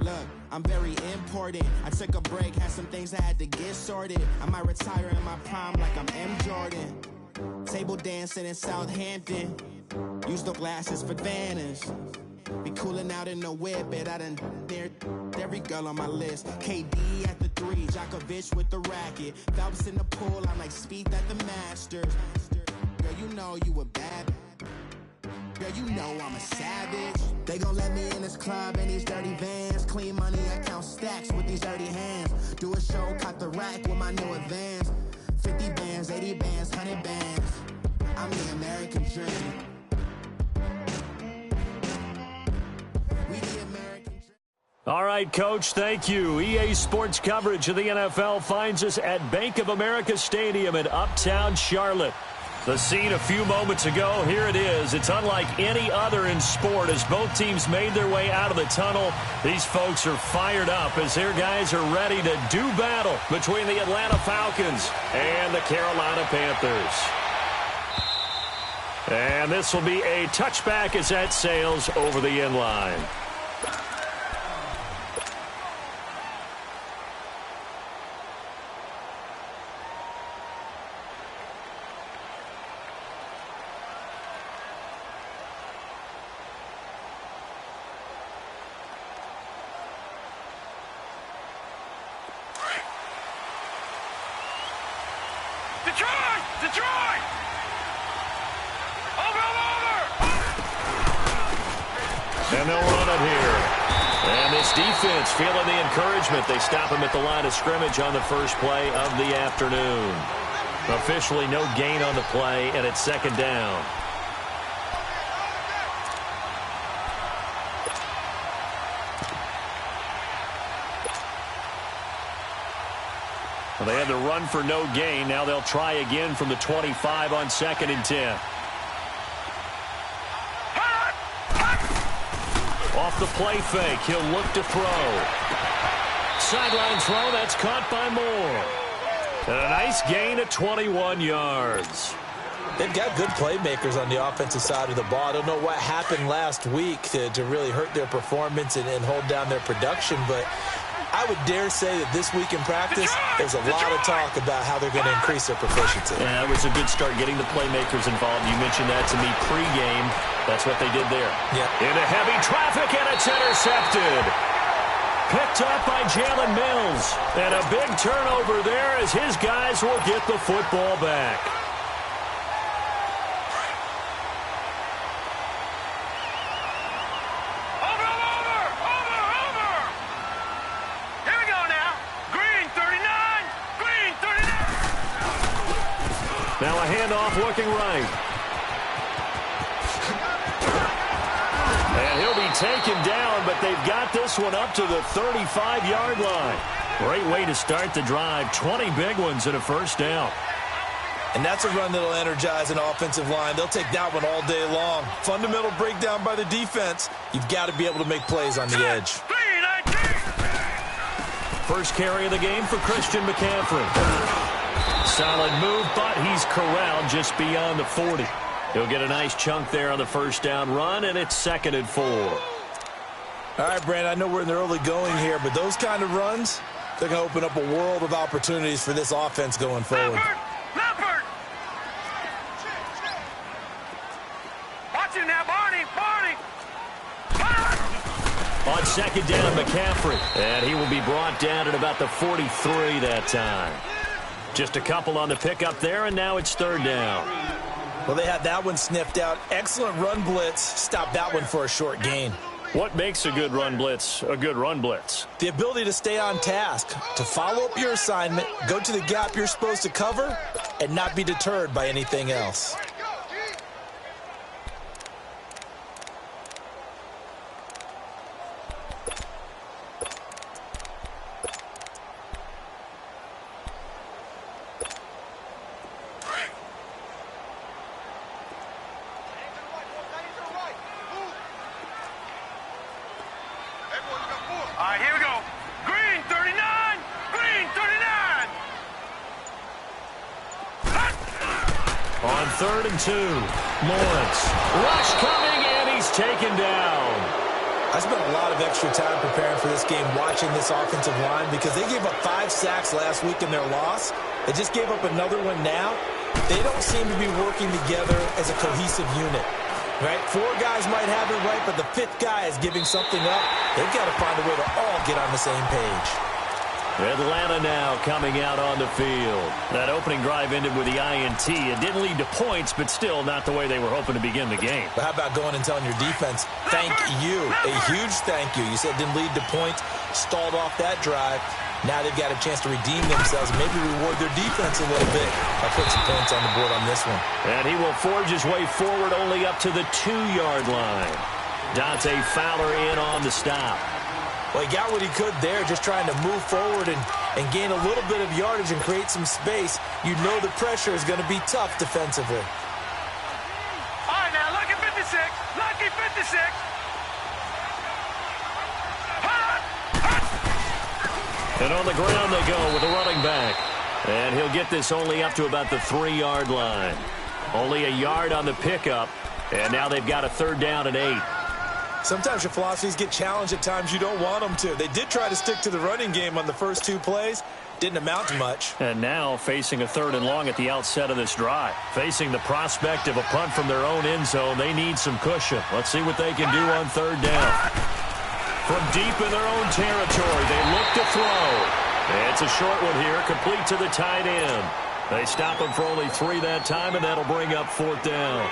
Look, I'm very important. I took a break, had some things I had to get sorted. I might retire in my prime like I'm M. Jordan. Table dancing in Southampton. Use the glasses for Vanish. Be cooling out in the whip, but I done near every girl on my list. KD at the 3, Djokovic with the racket. Phelps in the pool, I'm like Speed at the Masters. Girl, you know you a bad. Girl, you know I'm a savage. They gon' let me in this club in these dirty vans. Clean money, I count stacks with these dirty hands. Do a show, caught the rack with my new advance. 50 bands, 80 bands, 100 bands. I'm the American dream. We the American dream. All right, Coach, thank you. EA Sports coverage of the NFL finds us at Bank of America Stadium in Uptown Charlotte. The scene a few moments ago, here it is. It's unlike any other in sport as both teams made their way out of the tunnel. These folks are fired up as their guys are ready to do battle between the Atlanta Falcons and the Carolina Panthers. And this will be a touchback as that sails over the end line. Detroit! Over! And they'll run it here. And this defense feeling the encouragement. They stop him at the line of scrimmage on the first play of the afternoon. Officially no gain on the play, and it's second down. Well, they had to run for no gain. Now they'll try again from the 25 on 2nd and 10. Off the play fake, he'll look to throw. Sideline throw, that's caught by Moore. And a nice gain of 21 yards. They've got good playmakers on the offensive side of the ball. I don't know what happened last week to really hurt their performance and hold down their production, but I would dare say that this week in practice, there's a lot of talk about how they're going to increase their proficiency. Yeah, it was a good start getting the playmakers involved. You mentioned that to me pregame. That's what they did there. Yeah. Into heavy traffic, and it's intercepted. Picked up by Jalen Mills. And a big turnover there as his guys will get the football back. Now a handoff looking right. And he'll be taken down, but they've got this one up to the 35-yard line. Great way to start the drive. 20 big ones and a first down. And that's a run that'll energize an offensive line. They'll take that one all day long. Fundamental breakdown by the defense. You've got to be able to make plays on the edge. First carry of the game for Christian McCaffrey. Solid move, but he's corralled just beyond the 40. He'll get a nice chunk there on the first down run, and it's 2nd and 4. All right, Brandon, I know we're in the early going here, but those kind of runs, they're going to open up a world of opportunities for this offense going forward. Leopard! Watch him now, Barney! On 2nd down, McCaffrey. And he will be brought down at about the 43 that time. Just a couple on the pickup there, and now it's 3rd down. Well, they had that one sniffed out. Excellent run blitz. Stop that one for a short gain. What makes a good run blitz a good run blitz? The ability to stay on task, to follow up your assignment, go to the gap you're supposed to cover, and not be deterred by anything else. All right, here we go. Green 39! Green 39! On 3rd and 2, Lawrence. Rush coming, and he's taken down. I spent a lot of extra time preparing for this game watching this offensive line because they gave up 5 sacks last week in their loss. They just gave up another one now. They don't seem to be working together as a cohesive unit, right? 4 guys might have it right, but the 5th guy is giving something up. They've got to find a way to all get on the same page. Atlanta now coming out on the field. That opening drive ended with the INT. It didn't lead to points, but still not the way they were hoping to begin the game. But how about going and telling your defense, thank you, a huge thank you. You said it didn't lead to points, stalled off that drive. Now they've got a chance to redeem themselves, maybe reward their defense a little bit by putting some points on the board on this one. And he will forge his way forward only up to the 2-yard line. Dante Fowler in on the stop. Well, he got what he could there, just trying to move forward and gain a little bit of yardage and create some space. You know the pressure is going to be tough defensively. All right, now, lucky 56. Lucky 56. And on the ground they go with the running back. And he'll get this only up to about the 3-yard line. Only a yard on the pickup. And now they've got a 3rd down and 8. Sometimes your philosophies get challenged at times you don't want them to. They did try to stick to the running game on the first 2 plays. Didn't amount to much. And now facing a 3rd and long at the outset of this drive. Facing the prospect of a punt from their own end zone, they need some cushion. Let's see what they can do on 3rd down. From deep in their own territory, they look to throw. It's a short one here, complete to the tight end. They stop him for only 3 that time, and that'll bring up 4th down.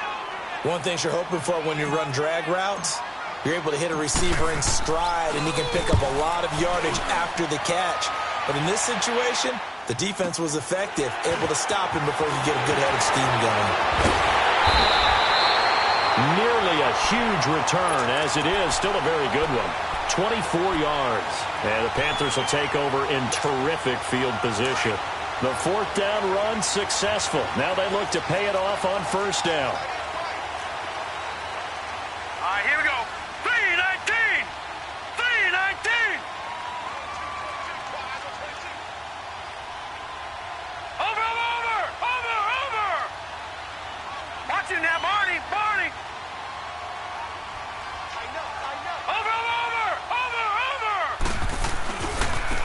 One thing you're hoping for when you run drag routes, you're able to hit a receiver in stride, and he can pick up a lot of yardage after the catch. But in this situation, the defense was effective, able to stop him before you get a good head of steam going. Nearly a huge return, as it is. Still a very good one. 24 yards. And the Panthers will take over in terrific field position. The 4th down run successful. Now they look to pay it off on 1st down. All right, here we go. 3-19. 3-19. Over. Watch it now, Barney.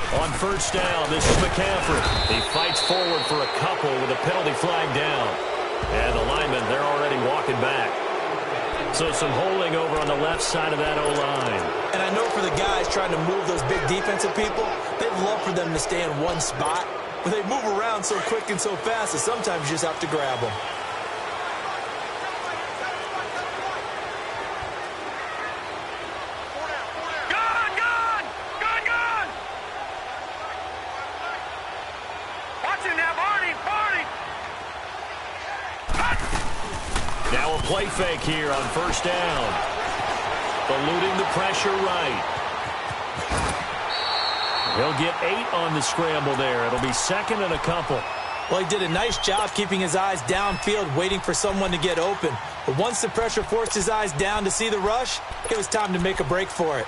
On 1st down, this is McCaffrey. He fights forward for a couple with a penalty flag down. And the linemen, they're already walking back. So some holding over on the left side of that O-line. And I know for the guys trying to move those big defensive people, they'd love for them to stay in one spot. But they move around so quick and so fast that sometimes you just have to grab them. Now a play fake here on 1st down. Eluding the pressure right. He'll get 8 on the scramble there. It'll be 2nd and a couple. Well, he did a nice job keeping his eyes downfield, waiting for someone to get open. But once the pressure forced his eyes down to see the rush, it was time to make a break for it.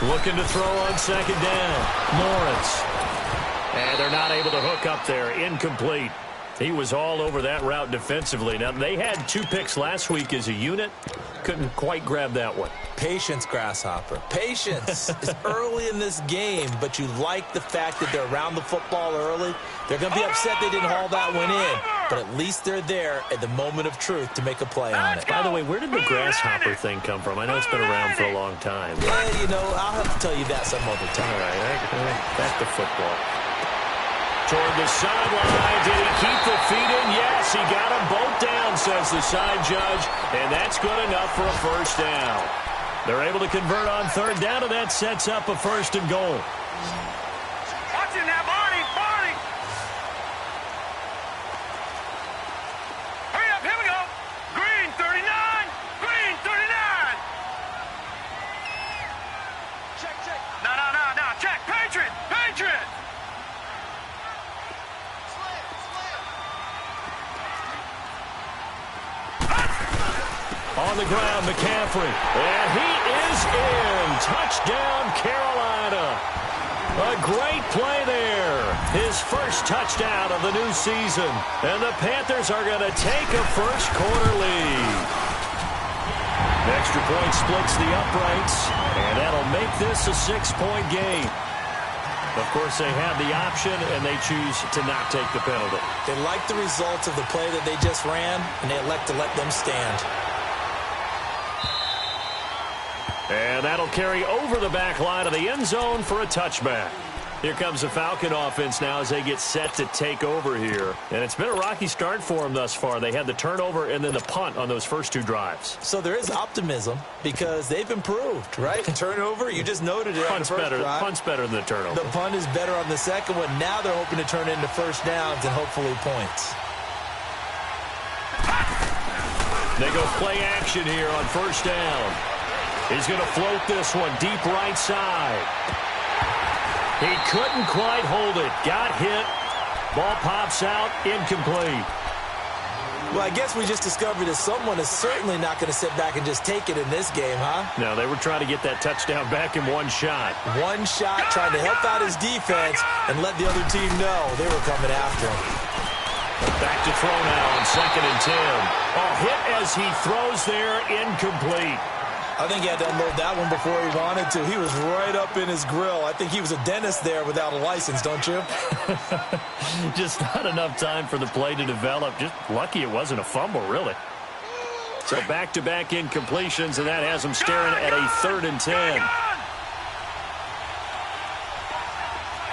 Looking to throw on 2nd down. Lawrence. And they're not able to hook up there. Incomplete. He was all over that route defensively. Now, they had 2 picks last week as a unit. Couldn't quite grab that one. Patience, Grasshopper. Patience. It's early in this game, but you like the fact that they're around the football early. They're going to be upset they didn't haul that one in, but at least they're there at the moment of truth to make a play on it. By the way, where did the grasshopper thing come from? I know it's been around for a long time. Yeah, you know, I'll have to tell you that some other time. All right, back to football. Toward the sideline. Did he keep the feet in? Yes, he got them both down, says the side judge, and that's good enough for a 1st down. They're able to convert on 3rd down, and that sets up a 1st and goal. Watch it now, Barney. Hurry up, here we go. Green 39. Green 39. Check. No. Check. Patriot. On the ground, McCaffrey. And he is in. Touchdown, Carolina. A great play there. His first touchdown of the new season. And the Panthers are going to take a first-quarter lead. Extra point splits the uprights, and that'll make this a 6-point game. Of course, they have the option, and they choose to not take the penalty. They like the results of the play that they just ran, and they elect to let them stand. And that'll carry over the back line of the end zone for a touchback. Here comes the Falcon offense now as they get set to take over here. And it's been a rocky start for them thus far. They had the turnover and then the punt on those first two drives. So there is optimism because they've improved, right? Turnover, you just noted it. Punt's better than the turnover. The punt is better on the second one. Now they're hoping to turn it into first downs and hopefully points. They go play action here on first down. He's going to float this one deep right side. He couldn't quite hold it. Got hit. Ball pops out. Incomplete. Well, I guess we just discovered that someone is certainly not going to sit back and just take it in this game, huh? No, they were trying to get that touchdown back in one shot. One shot, trying to help out his defense and let the other team know they were coming after him. Back to throw now on 2nd and 10. Oh, hit as he throws there. Incomplete. I think he had to unload that one before he wanted to. He was right up in his grill. I think he was a dentist there without a license, don't you? Just not enough time for the play to develop. Just lucky it wasn't a fumble, really. So back-to-back incompletions, and that has him staring at a 3rd and 10. All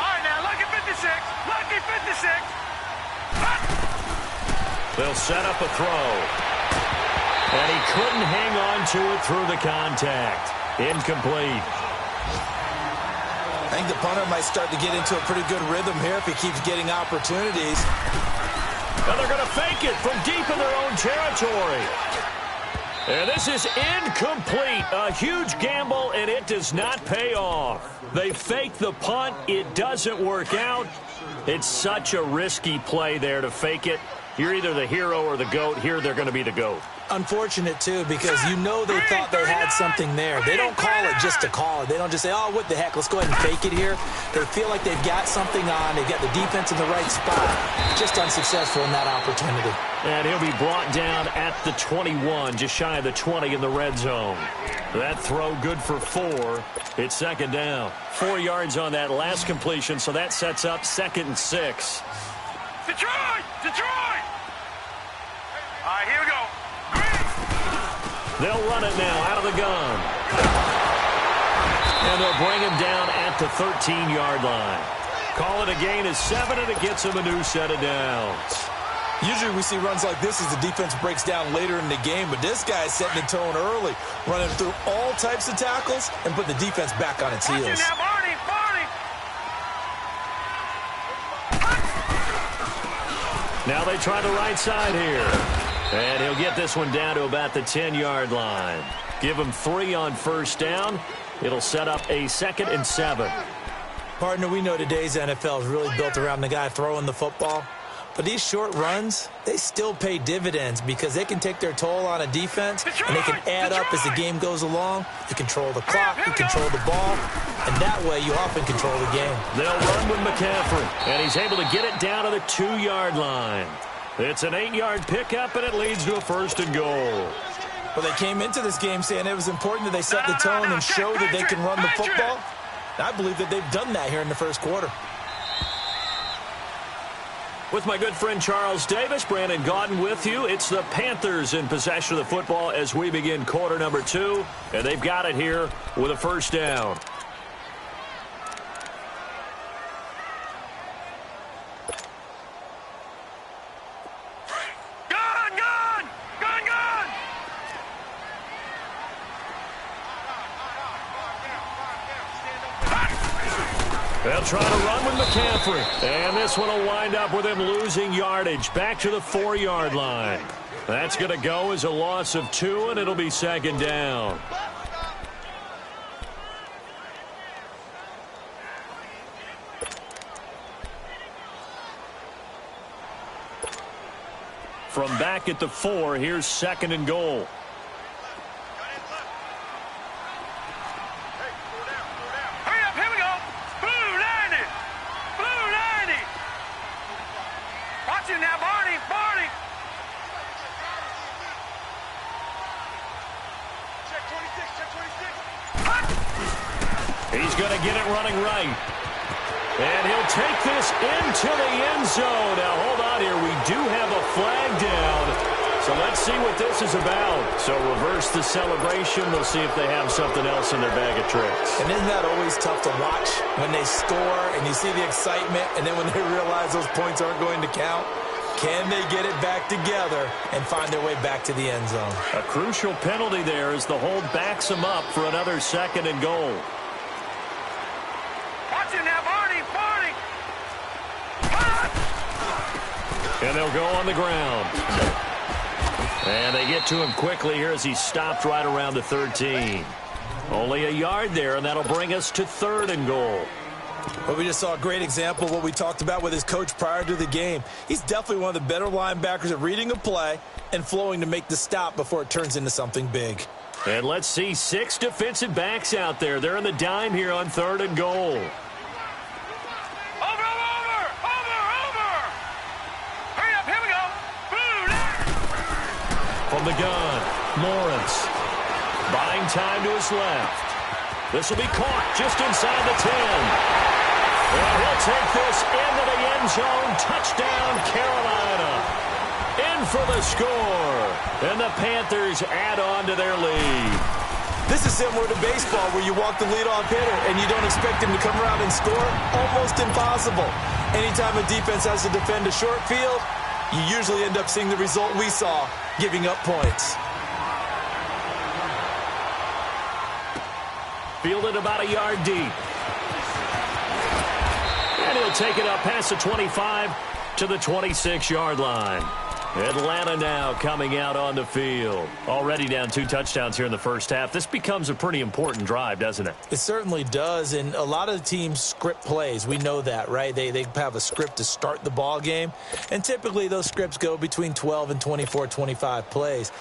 right, now, lucky 56. Lucky 56. They'll set up a throw. And he couldn't hang on to it through the contact. Incomplete. I think the punter might start to get into a pretty good rhythm here if he keeps getting opportunities. Now they're going to fake it from deep in their own territory. And this is incomplete. A huge gamble, and it does not pay off. They fake the punt. It doesn't work out. It's such a risky play there to fake it. You're either the hero or the GOAT. Here they're going to be the GOAT. Unfortunate, too, because you know they thought they had something there. They don't call it just to call it. They don't just say, oh, what the heck, let's go ahead and fake it here. They feel like they've got something on. They've got the defense in the right spot. Just unsuccessful in that opportunity. And he'll be brought down at the 21, just shy of the 20 in the red zone. That throw good for 4. It's 2nd down. 4 yards on that last completion, so that sets up 2nd and 6. Detroit! Detroit! All right, here we go. They'll run it now out of the gun. And they'll bring him down at the 13-yard line. Call it a gain of 7, and it gets him a new set of downs. Usually we see runs like this as the defense breaks down later in the game, but this guy is setting the tone early, running through all types of tackles and put the defense back on its heels. Now, Barney, Barney. Now they try the right side here. And he'll get this one down to about the 10-yard line. Give him 3 on first down. It'll set up a 2nd and 7. Partner, we know today's NFL is really built around the guy throwing the football. But these short runs, they still pay dividends because they can take their toll on a defense, and they can add up as the game goes along. You control the clock, you control the ball, and that way you often control the game. They'll run with McCaffrey, and he's able to get it down to the 2-yard line. It's an 8-yard pickup, and it leads to a 1st and goal. Well, they came into this game saying it was important that they set the tone and show that they can run the football. I believe that they've done that here in the first quarter. With my good friend Charles Davis, Brandon Gaudin with you. It's the Panthers in possession of the football as we begin quarter number 2, and they've got it here with a 1st down. They'll try to run with McCaffrey. And this one will wind up with him losing yardage back to the 4-yard line. That's going to go as a loss of 2, and it'll be 2nd down. From back at the 4, here's 2nd and goal. going to get it running right. And he'll take this into the end zone. Now, hold on here. We do have a flag down. So let's see what this is about. So reverse the celebration. We'll see if they have something else in their bag of tricks. And isn't that always tough to watch when they score and you see the excitement, and then when they realize those points aren't going to count? Can they get it back together and find their way back to the end zone? A crucial penalty there as the hold backs them up for another 2nd and goal. Watch it now, Barney. And they'll go on the ground. And they get to him quickly here as he stopped right around the 13. Only a yard there, and that'll bring us to 3rd and goal. Well, we just saw a great example of what we talked about with his coach prior to the game. He's definitely one of the better linebackers at reading a play and flowing to make the stop before it turns into something big. And let's see 6 defensive backs out there. They're in the dime here on 3rd and goal. Over. Hurry up, here we go. From the gun, Lawrence. Buying time to his left. This will be caught just inside the 10. And he'll take this into the end zone. Touchdown, Carolina. In for the score. And the Panthers add on to their lead. This is similar to baseball where you walk the leadoff hitter and you don't expect him to come around and score. Almost impossible. Anytime a defense has to defend a short field, you usually end up seeing the result we saw, giving up points. Fielded about a yard deep. And he'll take it up past the 25 to the 26-yard line. Atlanta now coming out on the field. Already down 2 touchdowns here in the first half. This becomes a pretty important drive, doesn't it? It certainly does, and a lot of the teams script plays. We know that, right? They have a script to start the ball game, and typically those scripts go between 12 and 24, 25 plays.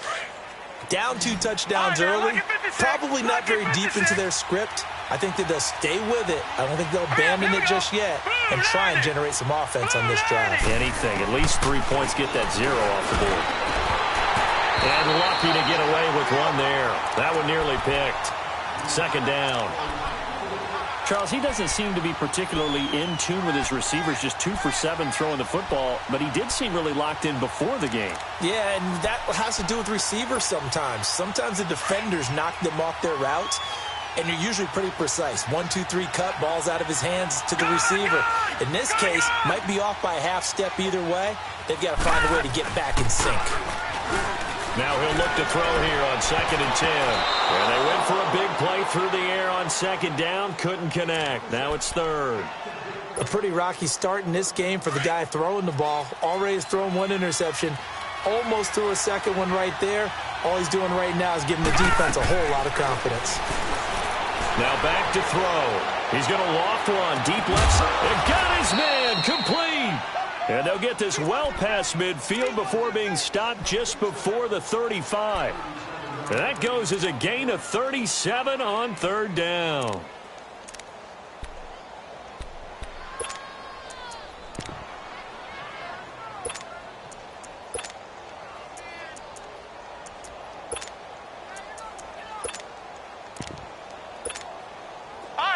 Down 2 touchdowns early, probably not very deep into their script. I think that they'll stay with it. I don't think they'll abandon it just yet and try and generate some offense on this drive. Anything. At least 3 points, get that 0 off the board. And lucky to get away with one there. That one nearly picked. 2nd down. Charles, he doesn't seem to be particularly in tune with his receivers, just 2 for 7 throwing the football, but he did seem really locked in before the game. Yeah, and that has to do with receivers sometimes. Sometimes the defenders knock them off their routes, and you're usually pretty precise. 1, 2, 3 cut, balls out of his hands to the receiver. In this case, might be off by a half step either way. They've got to find a way to get back in sync. Now he'll look to throw here on 2nd and 10. And they went for a big play through the air on 2nd down. Couldn't connect. Now it's 3rd. A pretty rocky start in this game for the guy throwing the ball. Already has thrown 1 interception. Almost threw a 2nd one right there. All he's doing right now is giving the defense a whole lot of confidence. Now back to throw. He's going to loft one. Deep left side. And got his man. Complete. And they'll get this well past midfield before being stopped just before the 35. And that goes as a gain of 37 on 3rd down.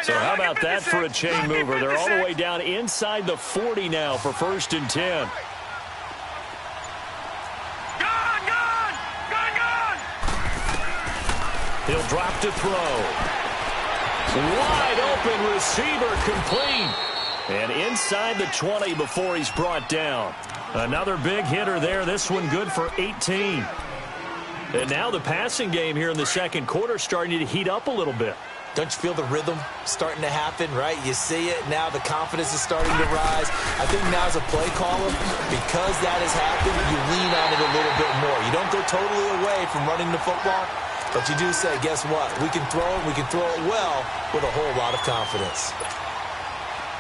So how about that for a chain mover? They're all the way down inside the 40 now for 1st and 10. He'll drop to throw. Wide open receiver complete. And inside the 20 before he's brought down. Another big hitter there. This one good for 18. And now the passing game here in the 2nd quarter starting to heat up a little bit. Don't you feel the rhythm starting to happen, right? You see it now. The confidence is starting to rise. I think now as a play caller, because that has happened, you lean on it a little bit more. You don't go totally away from running the football, but you do say, guess what? We can throw it. We can throw it well with a whole lot of confidence.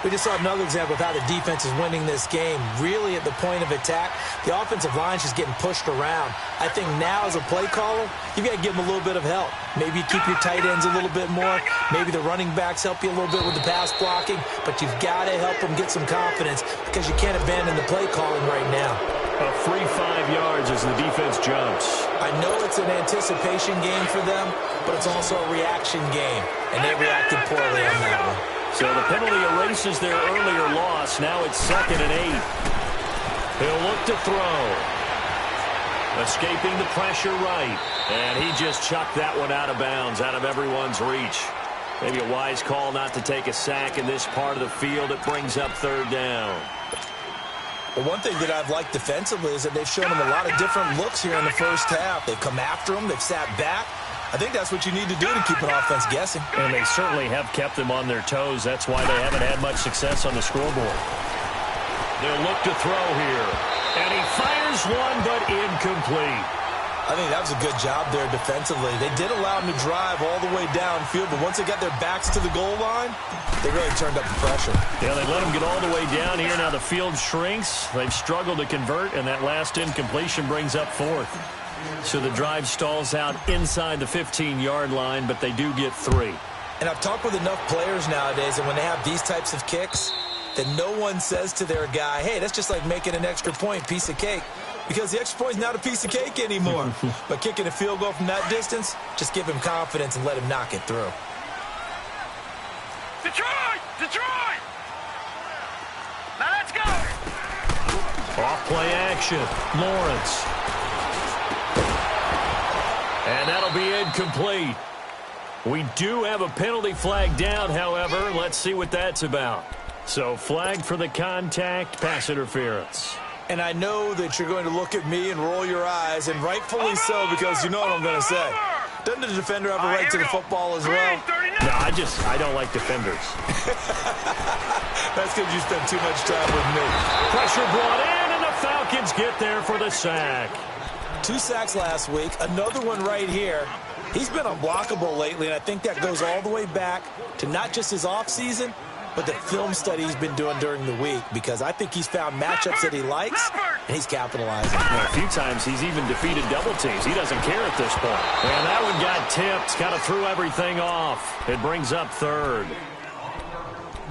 We just saw another example of how the defense is winning this game. Really at the point of attack, the offensive line is just getting pushed around. I think now as a play caller, you've got to give them a little bit of help. Maybe you keep your tight ends a little bit more. Maybe the running backs help you a little bit with the pass blocking. But you've got to help them get some confidence because you can't abandon the play calling right now. A free 5 yards as the defense jumps. I know it's an anticipation game for them, but it's also a reaction game, and they reacted poorly on that one. So the penalty erases their earlier loss. Now it's 2nd and 8. He'll look to throw. Escaping the pressure right. And he just chucked that one out of bounds, out of everyone's reach. Maybe a wise call not to take a sack in this part of the field. It brings up 3rd down. Well, one thing that I've liked defensively is that they've shown them a lot of different looks here in the first half. They've come after them. They've sat back. I think that's what you need to do to keep an offense guessing. And they certainly have kept them on their toes. That's why they haven't had much success on the scoreboard. They'll look to throw here. And he fires one, but incomplete. I think that was a good job there defensively. They did allow him to drive all the way downfield, but once they got their backs to the goal line, they really turned up the pressure. Yeah, they let him get all the way down here. Now the field shrinks. They've struggled to convert, and that last incompletion brings up 4th. So the drive stalls out inside the 15-yard line, but they do get 3. And I've talked with enough players nowadays, and when they have these types of kicks, that no one says to their guy, hey, that's just like making an extra point, piece of cake. Because the extra point is not a piece of cake anymore. But kicking a field goal from that distance, just give him confidence and let him knock it through. Detroit! Detroit! Now let's go! Off-play action. Lawrence. And that'll be incomplete. We do have a penalty flag down, however. Let's see what that's about. So flag for the contact, pass interference. And I know that you're going to look at me and roll your eyes, and rightfully so, because you know what I'm going to say. Doesn't the defender have a right to the football as well? No, I don't like defenders. That's because you spend too much time with me. Pressure brought in, and the Falcons get there for the sack. 2 sacks last week, another one right here. He's been unblockable lately, and I think that goes all the way back to not just his offseason, but the film study he's been doing during the week, because I think he's found matchups that he likes, and he's capitalizing. Well, a few times he's even defeated double teams. He doesn't care at this point. And that one got tipped, kind of threw everything off. It brings up 3rd.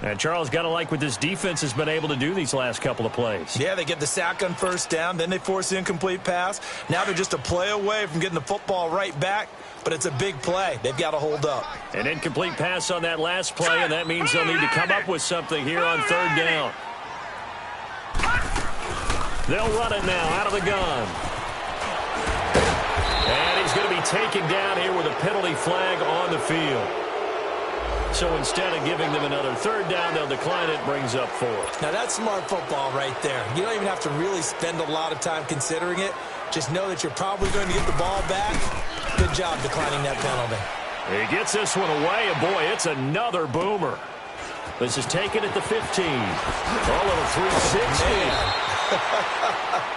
And Charles, got to like what this defense has been able to do these last couple of plays. Yeah, they get the sack on 1st down, then they force the incomplete pass. Now they're just a play away from getting the football right back, but it's a big play. They've got to hold up. An incomplete pass on that last play, and that means they'll need to come up with something here on 3rd down. They'll run it now out of the gun. And he's going to be taken down here with a penalty flag on the field. So instead of giving them another 3rd down, they'll decline it. Brings up 4. Now that's smart football right there. You don't even have to really spend a lot of time considering it. Just know that you're probably going to get the ball back. Good job declining that penalty. He gets this one away, and boy, it's another boomer. This is taken at the 15. A little 360.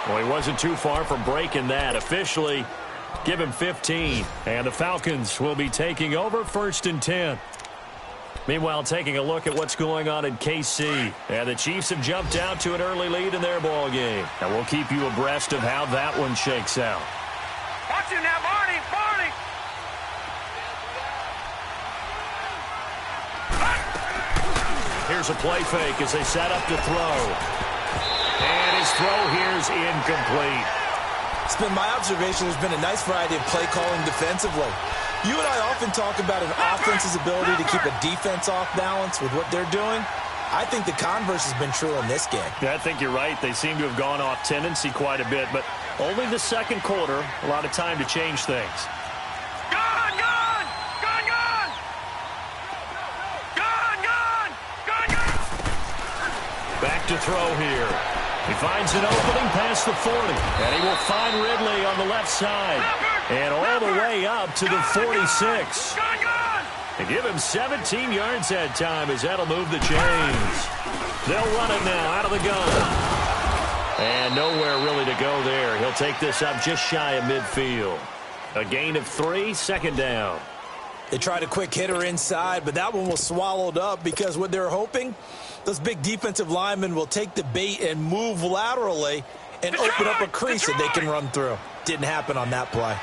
Well, he wasn't too far from breaking that. Officially, give him 15. And the Falcons will be taking over 1st and 10. Meanwhile, taking a look at what's going on in KC. And the Chiefs have jumped out to an early lead in their ball game. And we'll keep you abreast of how that one shakes out. Watch it now, Barney! Barney! Here's a play fake as they set up to throw. And his throw here's incomplete. It's been my observation there's been a nice variety of play calling defensively. You and I often talk about an offense's ability to keep a defense off balance with what they're doing. I think the converse has been true in this game. Yeah, I think you're right. They seem to have gone off tendency quite a bit, but only the 2nd quarter, a lot of time to change things. Gone! Gone! Gone! Gone! Gone! Gone! Gone! Gone! Back to throw here. He finds an opening past the 40, and he will find Ridley on the left side. And all the way up to the 46. They give him 17 yards that time as that'll move the chains. They'll run it now out of the gun. And nowhere really to go there. He'll take this up just shy of midfield. A gain of 3, 2nd down. They tried a quick hitter inside, but that one was swallowed up because what they're hoping, those big defensive linemen will take the bait and move laterally and open up a crease that they can run through. Didn't happen on that play.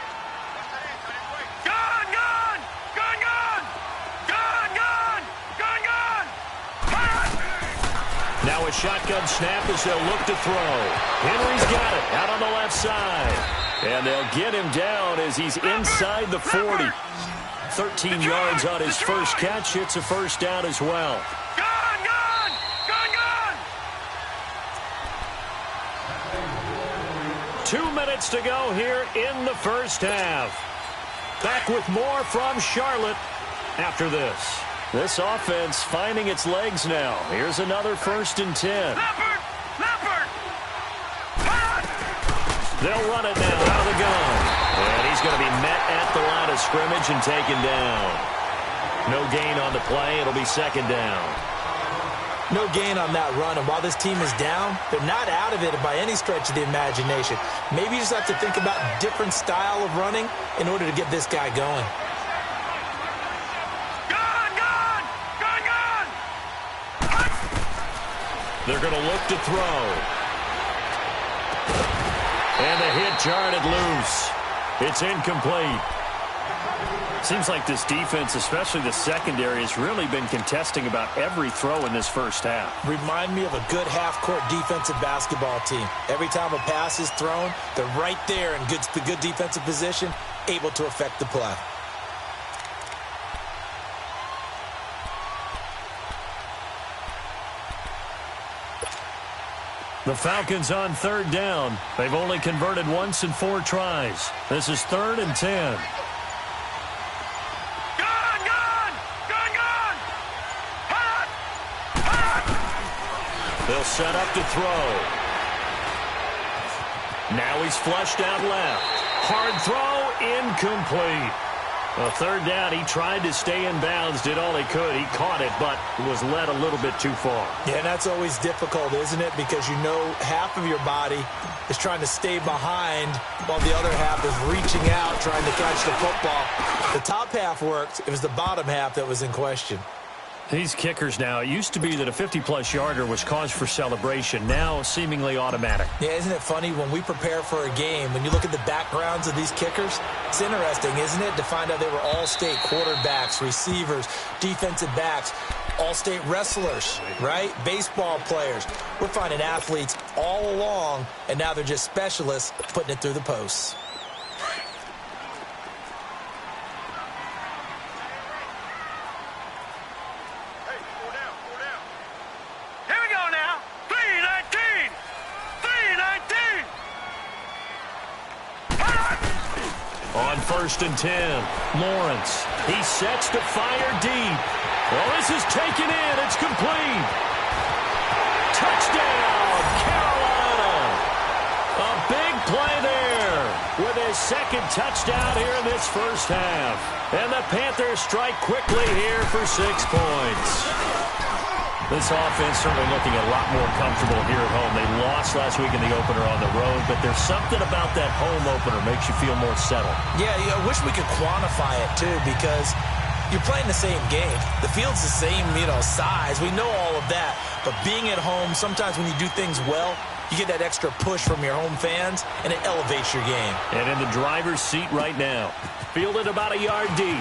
Now a shotgun snap as they'll look to throw. Henry's got it out on the left side. And they'll get him down as he's inside the 40. 13 yards on his first catch. It's a first down as well. Gone! 2 minutes to go here in the first half. Back with more from Charlotte after this. This offense finding its legs now. Here's another 1st and 10. Leopard! They'll run it now out of the gun. And he's going to be met at the line of scrimmage and taken down. No gain on the play. It'll be 2nd down. No gain on that run, and while this team is down, they're not out of it by any stretch of the imagination. Maybe you just have to think about a different style of running in order to get this guy going. Gone! They're going to look to throw. And the hit jarred it loose. It's incomplete. Seems like this defense, especially the secondary, has really been contesting about every throw in this first half. Remind me of a good half-court defensive basketball team. Every time a pass is thrown, they're right there in good defensive position, able to affect the play. The Falcons on 3rd down. They've only converted once in 4 tries. This is 3rd and 10. They'll set up to throw. Now he's flushed out left. Hard throw, incomplete. A 3rd down, he tried to stay in bounds, did all he could. He caught it, but was led a little bit too far. Yeah, and that's always difficult, isn't it? Because you know half of your body is trying to stay behind while the other half is reaching out, trying to catch the football. The top half worked. It was the bottom half that was in question. These kickers now, it used to be that a 50-plus yarder was cause for celebration. Now, seemingly automatic. Yeah, isn't it funny when we prepare for a game, when you look at the backgrounds of these kickers, it's interesting, isn't it, to find out they were all-state quarterbacks, receivers, defensive backs, all-state wrestlers, right? Baseball players. We're finding athletes all along, and now they're just specialists putting it through the posts. On 1st and 10, Lawrence. He sets to fire deep. Well, this is taken in. It's complete. Touchdown, Carolina. A big play there with his 2nd touchdown here in this first half. And the Panthers strike quickly here for 6 points. This offense certainly looking a lot more comfortable here at home. They lost last week in the opener on the road, but there's something about that home opener makes you feel more settled. Yeah, I wish we could quantify it, too, because you're playing the same game. The field's the same, size. We know all of that. But being at home, sometimes when you do things well, you get that extra push from your home fans, and it elevates your game. And in the driver's seat right now, fielded about a yard deep.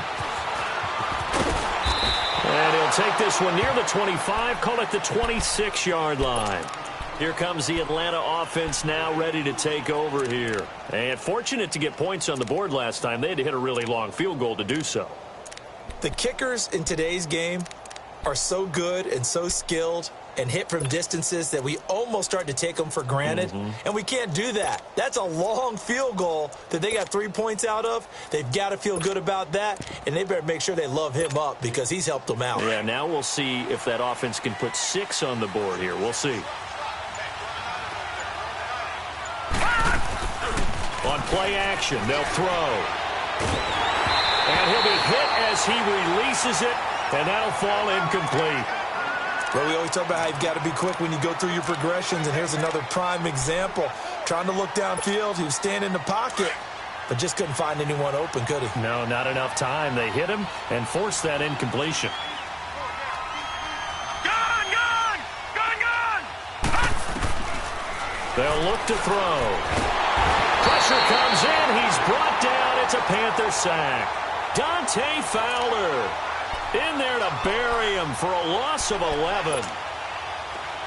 And he'll take this one near the 25, call it the 26-yard line. Here comes the Atlanta offense now ready to take over here. And fortunate to get points on the board last time. They had to hit a really long field goal to do so. The kickers in today's game are so good and so skilled and hit from distances that we almost start to take them for granted. And we can't do that. That's a long field goal that they got 3 points out of. They've got to feel good about that, and they better make sure they love him up because he's helped them out. Yeah, now we'll see if that offense can put 6 on the board here. We'll see. On play action, they'll throw. And he'll be hit as he releases it, and that'll fall incomplete. Well, we always talk about how you've got to be quick when you go through your progressions, and here's another prime example. Trying to look downfield, he was standing in the pocket, but just couldn't find anyone open, could he? No, not enough time. They hit him and forced that incompletion. Gone! They'll look to throw. Pressure comes in. He's brought down. It's a Panther sack. Dante Fowler in there to bury him for a loss of 11.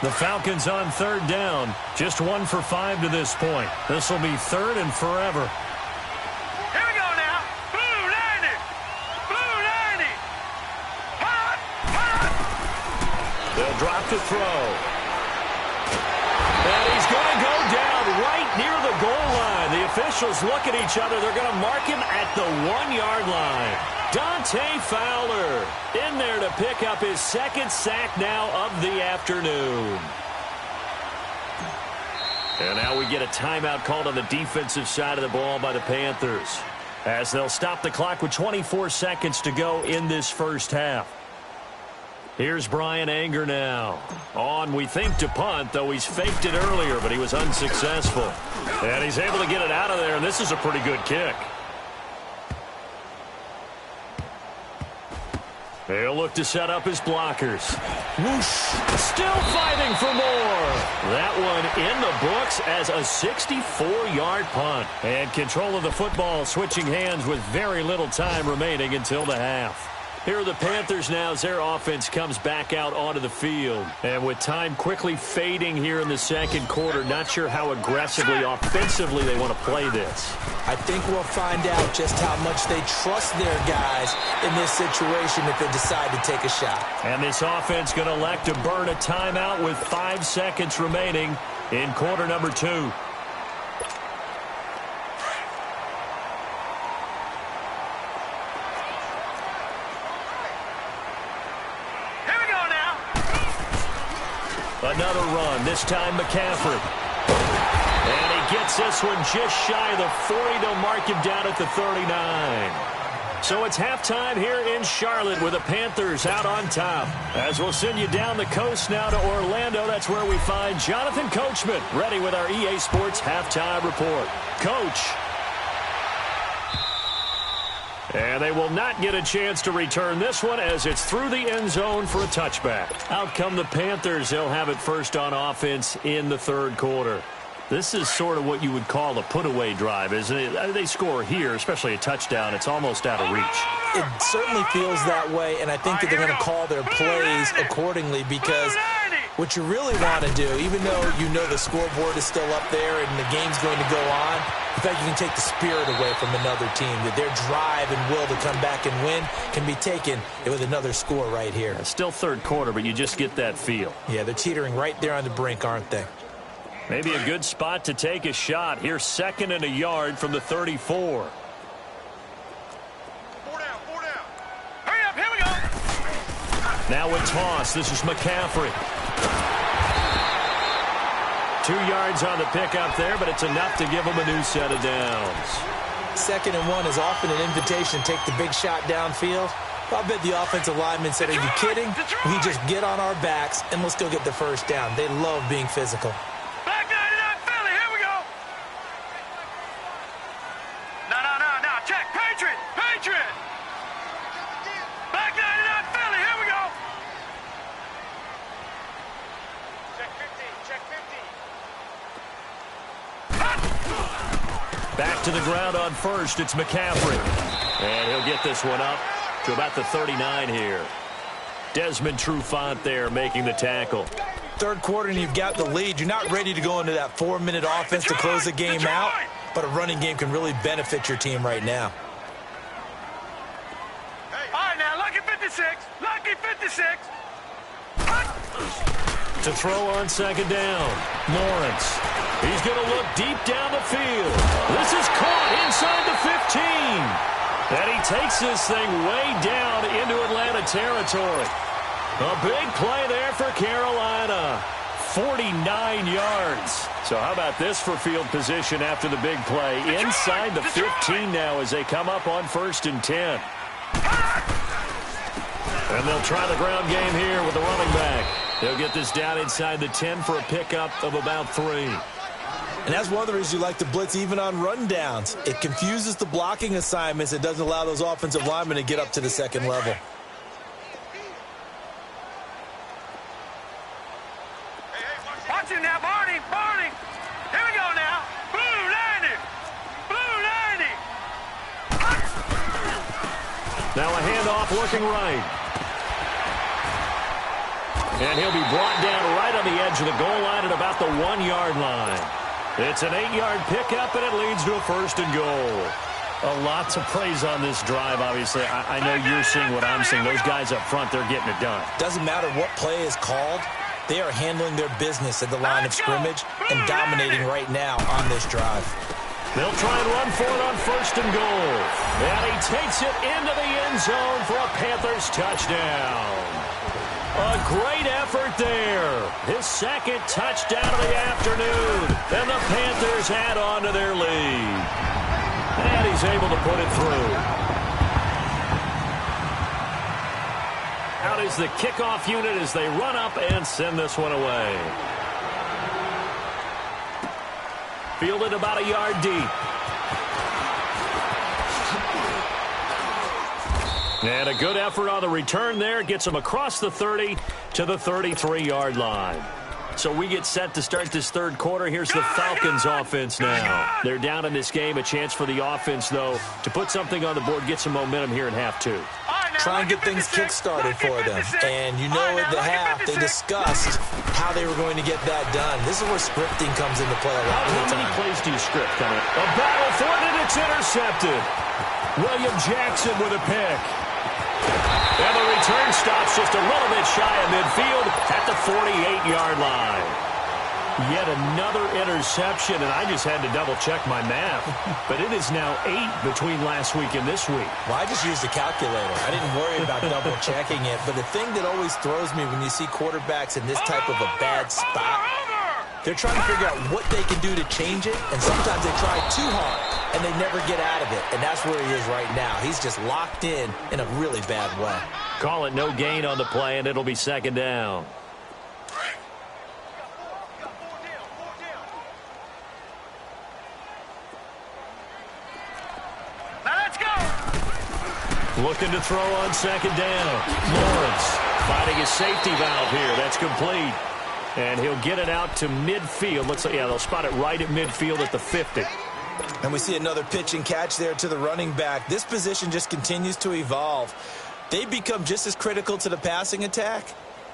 The Falcons on third down. Just 1 for 5 to this point. This will be third and forever. Here we go now. Blue 90. Blue 90. Hot, hot. They'll drop to throw. And he's going to go down right near the goal line. The officials look at each other. They're going to mark him at the 1-yard line. Dante Fowler in there to pick up his second sack now of the afternoon. And now we get a timeout called on the defensive side of the ball by the Panthers, as they'll stop the clock with 24 seconds to go in this first half. Here's Brian Anger now. On, we think, to punt, though he's faked it earlier, but he was unsuccessful. And he's able to get it out of there, and this is a pretty good kick. He'll look to set up his blockers. Whoosh! Still fighting for more. That one in the books as a 64-yard punt. And control of the football switching hands with very little time remaining until the half. Here are the Panthers now as their offense comes back out onto the field. And with time quickly fading here in the second quarter, not sure how aggressively, offensively they want to play this. I think we'll find out just how much they trust their guys in this situation if they decide to take a shot. And this offense going to elect to burn a timeout with 5 seconds remaining in quarter number 2. Another run, this time McCaffrey. And he gets this one just shy of the 40. They'll mark him down at the 39. So it's halftime here in Charlotte with the Panthers out on top. As we'll send you down the coast now to Orlando, that's where we find Jonathan Coachman ready with our EA Sports halftime report. Coach. And they will not get a chance to return this one as it's through the end zone for a touchback. Out come the Panthers. They'll have it first on offense in the third quarter. This is sort of what you would call a put-away drive, isn't it? They score here, especially a touchdown. It's almost out of reach. It certainly feels that way, and I think that they're going to call their plays accordingly because what you really want to do, even though you know the scoreboard is still up there and the game's going to go on, the fact you can take the spirit away from another team, that their drive and will to come back and win can be taken with another score right here. It's still third quarter, but you just get that feel. Yeah, they're teetering right there on the brink, aren't they? Maybe a good spot to take a shot. Here's 2nd and a yard from the 34. 4 down, 4 down. Hurry up, here we go. Now a toss. This is McCaffrey. 2 yards on the pickup there, but it's enough to give him a new set of downs. 2nd and 1 is often an invitation to take the big shot downfield. I bet the offensive lineman said, are you kidding? We just get on our backs and let's go get the first down. They love being physical. Back 99 Philly, here we go. No. Check. Patriot. Back 99 Philly, here we go. Check 15. Back to the ground on first. It's McCaffrey. And he'll get this one up to about the 39 here. Desmond Trufant there making the tackle. Third quarter and you've got the lead. You're not ready to go into that 4-minute offense to close the game out, but a running game can really benefit your team right now. All right, now, lucky 56. To throw on 2nd down. Lawrence. He's going to look deep down the field. This is caught inside the 15. And he takes this thing way down into Atlanta territory. A big play there for Carolina. 49 yards. So how about this for field position after the big play? Inside the 15 now as they come up on 1st and 10. And they'll try the ground game here with the running back. They'll get this down inside the 10 for a pickup of about 3. And that's one of the reasons you like to blitz even on rundowns. It confuses the blocking assignments. It doesn't allow those offensive linemen to get up to the 2nd level. Watch him now, Barney. Here we go now. Blue 90. Now a handoff looking right. And he'll be brought down right on the edge of the goal line at about the 1-yard line. It's an 8-yard pickup, and it leads to a 1st and goal. A lot to praise on this drive, obviously. I know you're seeing what I'm seeing. Those guys up front, they're getting it done. Doesn't matter what play is called. They are handling their business at the line of scrimmage and dominating right now on this drive. They'll try and run for it on 1st and goal. And he takes it into the end zone for a Panthers touchdown. A great effort there. His 2nd touchdown of the afternoon. And the Panthers add on to their lead. And he's able to put it through. Out is the kickoff unit as they run up and send this one away. Fielded about a yard deep. And a good effort on the return there. Gets him across the 30 to the 33-yard line. So we get set to start this 3rd quarter. Here's the Falcons offense now. They're down in this game. A chance for the offense, though, to put something on the board, get some momentum here in half 2. Try and get things kick-started for them. And you know at the half, they discussed how they were going to get that done. This is where scripting comes into play a lot of the time. How many plays do you script coming up? A battle for it, and it's intercepted. William Jackson with a pick. And the return stops just a little bit shy of midfield at the 48-yard line. Yet another interception, and I just had to double-check my math. But it is now 8 between last week and this week. Well, I just used a calculator. I didn't worry about double-checking it. But the thing that always throws me when you see quarterbacks in this type of a bad spot, they're trying to figure out what they can do to change it, and sometimes they try too hard, and they never get out of it. And that's where he is right now. He's just locked in a really bad way. Call it no gain on the play, and it'll be 2nd down. Looking to throw on 2nd down. Lawrence finding his safety valve here. That's complete. And he'll get it out to midfield. They'll spot it right at midfield at the 50. And we see another pitch and catch there to the running back. This position just continues to evolve. They become just as critical to the passing attack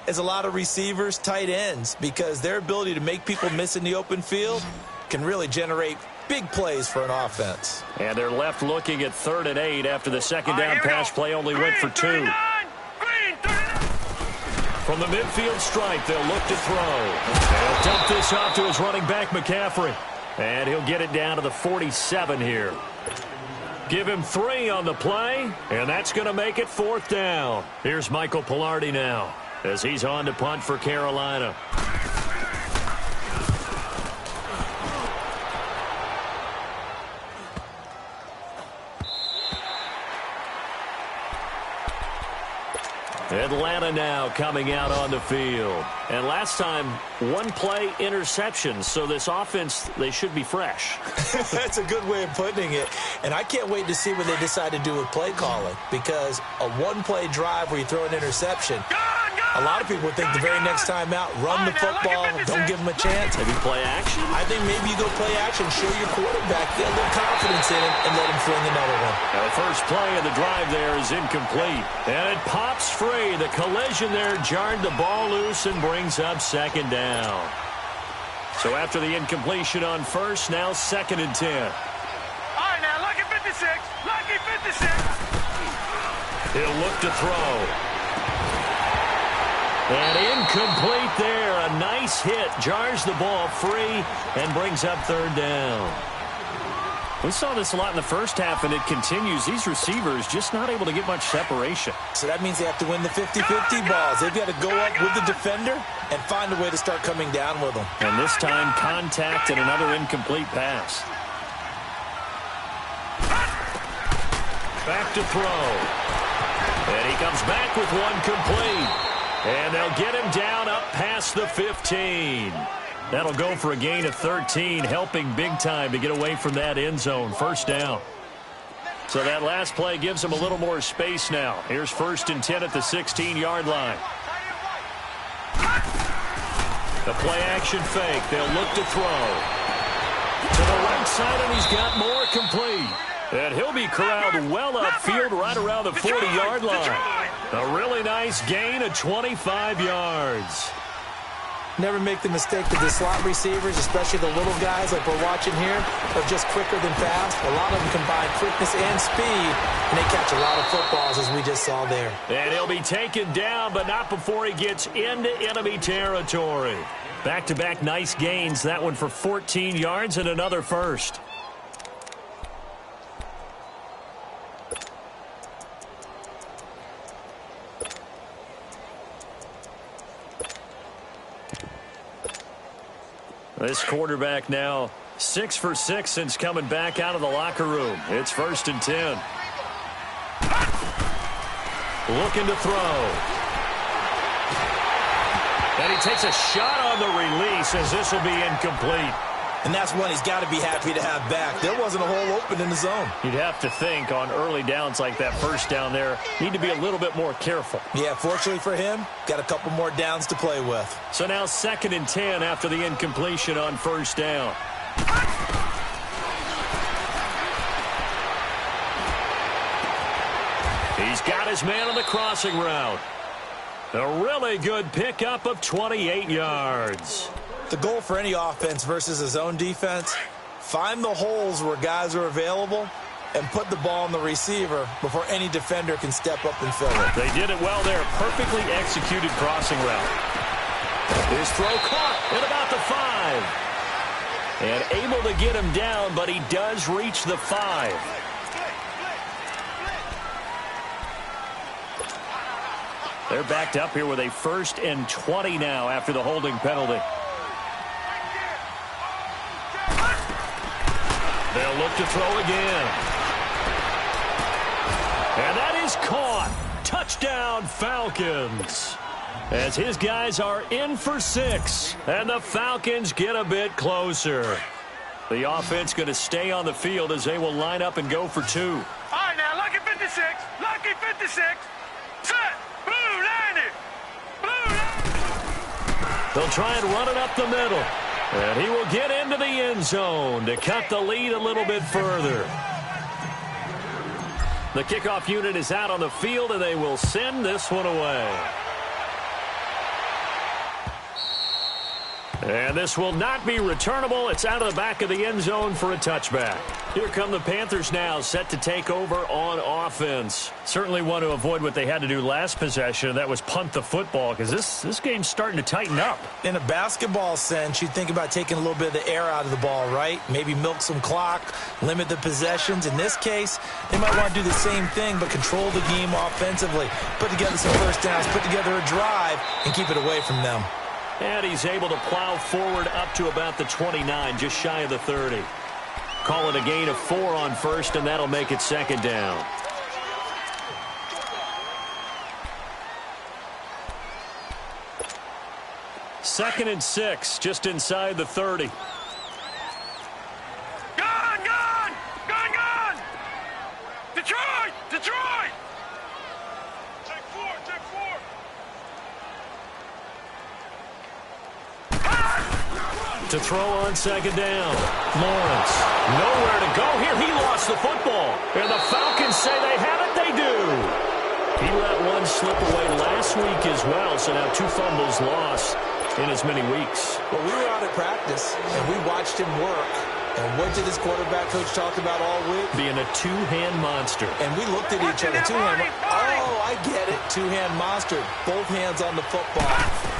as a lot of receivers, tight ends, because their ability to make people miss in the open field can really generate big plays for an offense. And they're left looking at 3rd and 8 after the 2nd down pass play only went for 2. From the midfield stripe, they'll look to throw. They'll dump this off to his running back, McCaffrey. And he'll get it down to the 47 here. Give him 3 on the play, and that's going to make it 4th down. Here's Michael Pilardi now as he's on to punt for Carolina. Atlanta now coming out on the field. And last time, 1-play interception. So this offense, they should be fresh. That's a good way of putting it. And I can't wait to see what they decide to do with play calling. Because a 1-play drive where you throw an interception, a lot of people would think the very next time out, run the football, don't give them a chance. Maybe play action? I think maybe you go play action, show your quarterback, get a little confidence in him, and let him fling another one. Now the first play of the drive there is incomplete. And it pops free. The collision there jarred the ball loose and brings up 2nd down. So after the incompletion on 1st, now 2nd and 10. All right, now, lucky 56. Lucky 56. He'll look to throw. And incomplete there. A nice hit. Jars the ball free and brings up 3rd down. We saw this a lot in the first half, and it continues. These receivers just not able to get much separation. So that means they have to win the 50-50 balls. They've got to go up with the defender and find a way to start coming down with them. And this time, contact and another incomplete pass. Back to throw. And he comes back with one complete. And they'll get him down up past the 15. That'll go for a gain of 13, helping big time to get away from that end zone. 1st down. So that last play gives them a little more space now. Here's 1st and 10 at the 16-yard line. The play-action fake. They'll look to throw. To the right side, and he's got more complete. And he'll be corralled well upfield right around the 40-yard line. A really nice gain of 25 yards. Never make the mistake that the slot receivers, especially the little guys like we're watching here, are just quicker than fast. A lot of them combine quickness and speed, and they catch a lot of footballs, as we just saw there. And he'll be taken down, but not before he gets into enemy territory. Back-to-back nice gains. That one for 14 yards and another first. This quarterback now 6 for 6 since coming back out of the locker room. It's 1st and 10. Looking to throw. And he takes a shot on the release as this will be incomplete. And that's one he's got to be happy to have back. There wasn't a hole open in the zone. You'd have to think on early downs like that first down there, need to be a little bit more careful. Yeah, fortunately for him, got a couple more downs to play with. So now 2nd and 10 after the incompletion on 1st down. He's got his man on the crossing route. A really good pickup of 28 yards. The goal for any offense versus a zone defense, find the holes where guys are available and put the ball on the receiver before any defender can step up and fill it. They did it well there. Perfectly executed crossing route. His throw caught at about the 5. And able to get him down, but he does reach the 5. They're backed up here with a 1st and 20 now after the holding penalty. They'll look to throw again. And that is caught. Touchdown, Falcons. As his guys are in for 6. And the Falcons get a bit closer. The offense going to stay on the field as they will line up and go for 2. All right, now, lucky 56. Lucky 56. Set. Blue 90. Blue 90. They'll try and run it up the middle. And he will get into the end zone to cut the lead a little bit further. The kickoff unit is out on the field, and they will send this one away. And this will not be returnable. It's out of the back of the end zone for a touchback. Here come the Panthers now, set to take over on offense. Certainly want to avoid what they had to do last possession, and that was punt the football, because this game's starting to tighten up. In a basketball sense, you think about taking a little bit of the air out of the ball, right? Maybe milk some clock, limit the possessions. In this case, they might want to do the same thing, but control the game offensively. Put together some first downs, put together a drive, and keep it away from them. And he's able to plow forward up to about the 29, just shy of the 30. Call it a gain of 4 on 1st, and that'll make it 2nd down. Second and 6, just inside the 30. Gone, gone, gone, gone. Detroit, Detroit. Take 4, take 4. To throw on 2nd down. Lawrence, nowhere to go here. He lost the football. And the Falcons say they have it. They do. He let one slip away last week as well, so now 2 fumbles lost in as many weeks. Well, we were out at practice, and we watched him work. And what did his quarterback coach talk about all week? Being a 2-hand monster. And we looked at each other. 2-hand. Oh, I get it. 2-hand monster. Both hands on the football.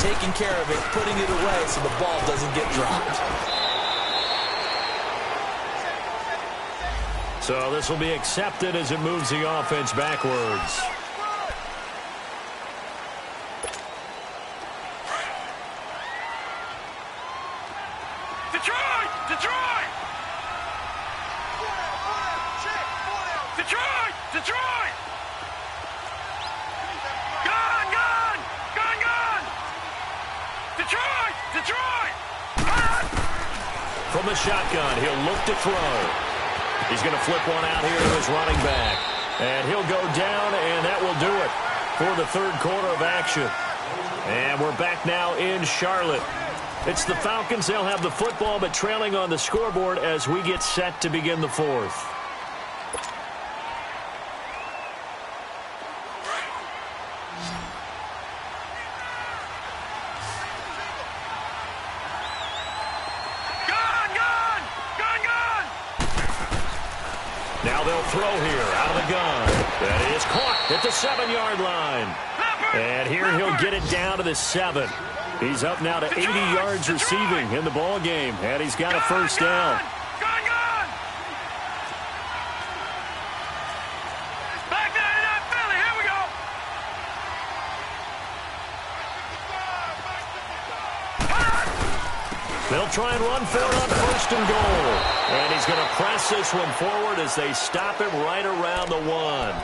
Taking care of it, putting it away so the ball doesn't get dropped. So this will be accepted as it moves the offense backwards. Detroit, Detroit. Detroit, Detroit. Gone, gone, gone, gone. Detroit, Detroit. From the shotgun, he'll look to throw. He's going to flip one out here to his running back. And he'll go down, and that will do it for the 3rd quarter of action. And we're back now in Charlotte. It's the Falcons. They'll have the football, but trailing on the scoreboard as we get set to begin the 4th. Now they'll throw here out of the gun. That is caught at the 7-yard line. And here he'll get it down to the 7. He's up now to 80 yards receiving in the ball game, and he's got a first down. They'll try and run for it on first and goal. And he's going to press this one forward as they stop him right around the 1.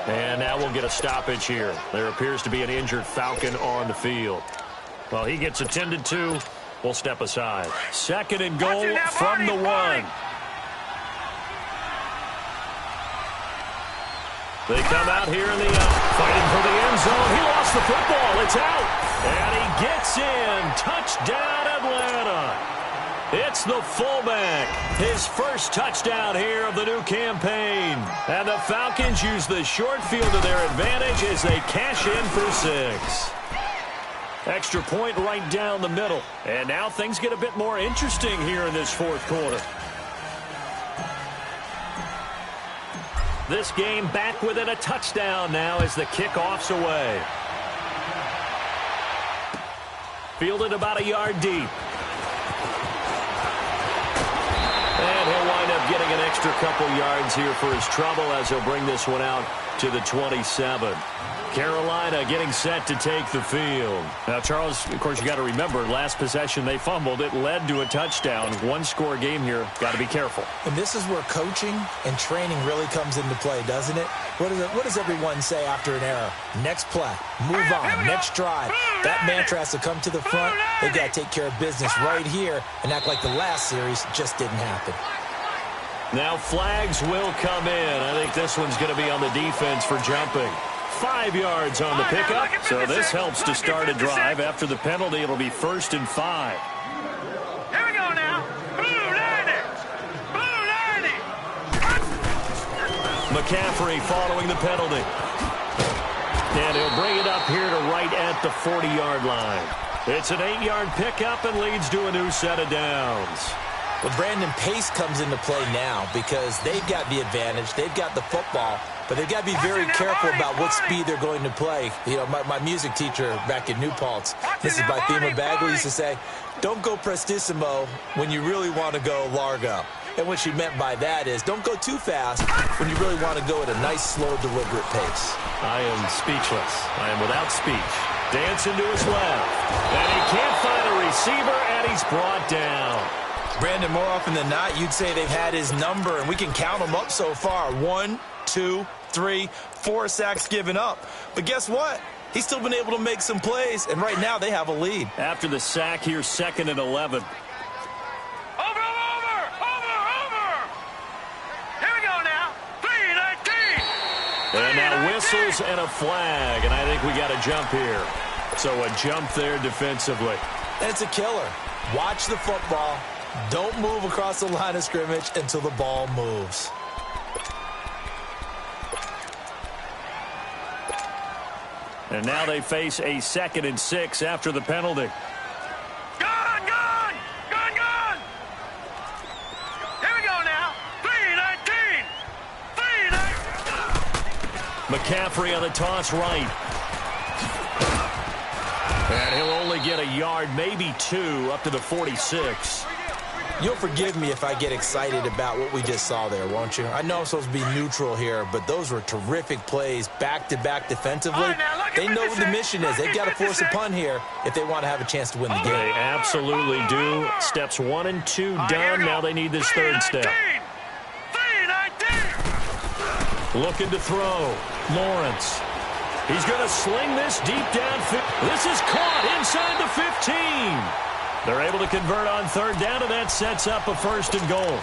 And now we'll get a stoppage here. There appears to be an injured Falcon on the field. Well, he gets attended to. We'll step aside. Second and goal from the 1. They come out here in the fighting for the end zone. He lost the football. It's out. And he gets in. Touchdown, Atlanta. It's the fullback. His first touchdown here of the new campaign. And the Falcons use the short field to their advantage as they cash in for 6. Extra point right down the middle. And now things get a bit more interesting here in this fourth quarter. This game back within a touchdown now as the kickoff's away. Fielded about a yard deep. And he'll wind up getting an extra couple yards here for his trouble as he'll bring this one out to the 27. Carolina getting set to take the field. Now, Charles, of course, you got to remember, last possession they fumbled. It led to a touchdown. One-score game here. Got to be careful. And this is where coaching and training really comes into play, doesn't it? What does everyone say after an error? Next play. Move on. Next drive. That mantra has to come to the front. They've got to take care of business right here and act like the last series just didn't happen. Now flags will come in. I think this one's going to be on the defense for jumping. 5 yards on the pickup, so this helps to start a drive. After the penalty, it'll be 1st and 5. Here we go now. Blue 90. Blue 90. McCaffrey following the penalty. And he'll bring it up here to right at the 40-yard line. It's an 8-yard pickup and leads to a new set of downs. Well, Brandon, pace comes into play now because they've got the advantage. They've got the football, but they've got to be very careful about what speed they're going to play. You know, my music teacher back in New Paltz, this is by Thema Bagley, used to say, don't go prestissimo when you really want to go largo. And what she meant by that is don't go too fast when you really want to go at a nice, slow, deliberate pace. I am speechless. I am without speech. Dancing to his left. And he can't find a receiver, and he's brought down. Brandon, more often than not, you'd say they've had his number, and we can count them up so far. 1, 2, 3, 4 sacks given up. But guess what? He's still been able to make some plays, and right now they have a lead. After the sack here, 2nd and 11. Over. Here we go now. 3-19. And now whistles and a flag, and I think we got a jump here. So a jump there defensively. It's a killer. Watch the football. Don't move across the line of scrimmage until the ball moves. And now they face a 2nd and 6 after the penalty. Gone. Here we go now. 3-19. McCaffrey on the toss right. And he'll only get a yard, maybe 2, up to the 46. You'll forgive me if I get excited about what we just saw there, won't you? I know I'm supposed to be neutral here, but those were terrific plays back-to-back defensively. They know what the mission is. They've got to force a punt here if they want to have a chance to win the game. They absolutely do. Steps 1 and 2 done. Now they need this 3rd step. 3-19. Looking to throw. Lawrence. He's going to sling this deep down. This is caught inside the 15. They're able to convert on 3rd down, and that sets up a 1st and goal.